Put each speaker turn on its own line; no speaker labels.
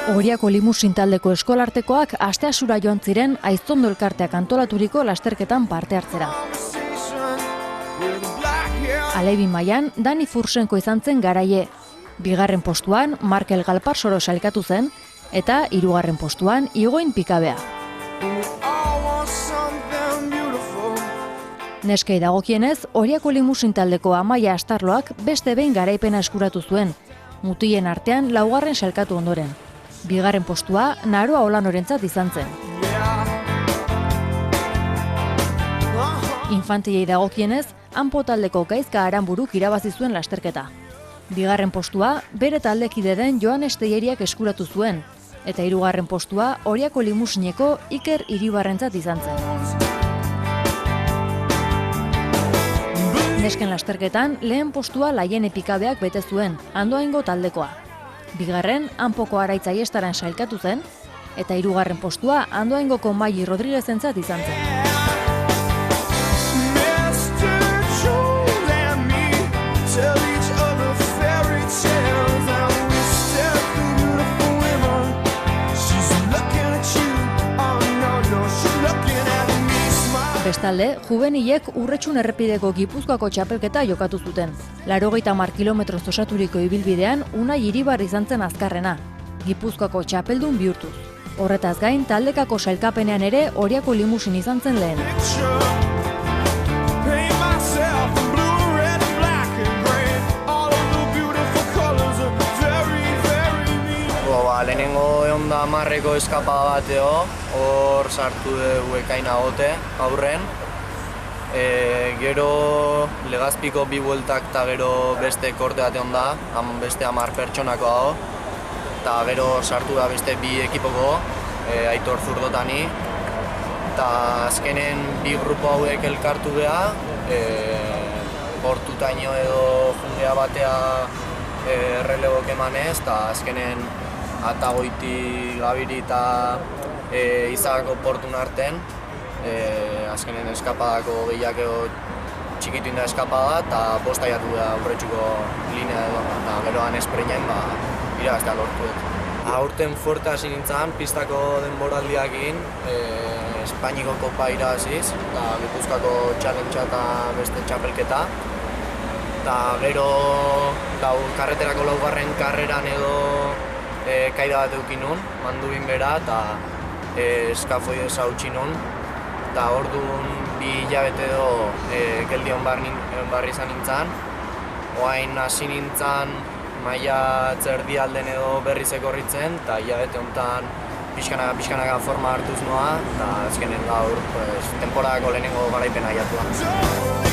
Oriako limusin taldeko eskolartekoak asteazura joan ziren Aiztondo elkarteak antolaturiko lasterketan parte hartzera. Alebi mailan Dani Fursenko izan zen garaie. Bigarren postuan Markel Galparsoro sailkatu zen eta hirugarren postuan Igoin Pikabea. Neskei dagokienez, Oriako limusin taldeko Amaia Astarloak beste behin garaipena eskuratu zuen, mutilen artean laugarren sailkatu ondoren. Bigarren postua Naroa Olanorentzat izan zen. Infantilei dagokienez, Anpo taldeko Gaizka Aranburuk irabazi zuen lasterketa. Bigarren postua bere taldekide den Joanes Teieriak eskuratu zuen, eta hirugarren postua Oriako limusineko Iker Iribarrentzat izan zen. Nesken lasterketan lehen postua Laiene Pikabeak bete zuen, Andoaingo taldekoa. Bigarren, Anpoko Araitz Aiestaren sailkatu zen, eta hirugarren postua Andoaingoko Maili Rodriguezentzat izan zen. Bestalde, juvenilek Urretxun errepideko Gipuzkoako txapelketa jokatu zuten. 80 kilometroz osaturiko ibilbidean Unai Iribar izan zen azkarrena, Gipuzkoako txapeldun bihurtuz. Horretaz gain, taldekako sailkapenean ere Oriako limusin izan zen lehen.
Lehenengo egon da 10ko eskapada bateo, hor sartu dugu ekaina gote aurren. Gero Legazpiko 2 bueltak eta gero beste korte bat egon da, beste 10 pertsonako dago. Eta gero sartu da beste 2 ekipoko, Aitor Zurdotani. Eta azkenen 2 grupo hauek elkartu beha, portutaino edo jundea batea errelebok emanez, eta azkenen Atagoiti, Gabiri eta Izagako portun arten. Azkenen eskapadako gehiago txikitu inda eskapada eta bosta jatu da Urretxuko linea edo. Eta geroan espreinain irabaztea lortu dut. Aurten fuerte hasi nintzen, pistako denboraldiakin, Espainiko kopa irabaziz, eta Gipuzkoako challengea eta beste txapelketa. Eta gero karreterako 4. karreran edo kaida bat eukin nun, mandubin bera eta eskafoi hautsi nun. Eta orduan 2 hilabete edo geldion barri izan nintzen. Oain hasi nintzen maila tzerdialden edo berriz ekorritzen, eta hilabete honetan pixkanaka forma hartuz noa, eta azkenen gaur temporadako lehenengo garaipena jatuan.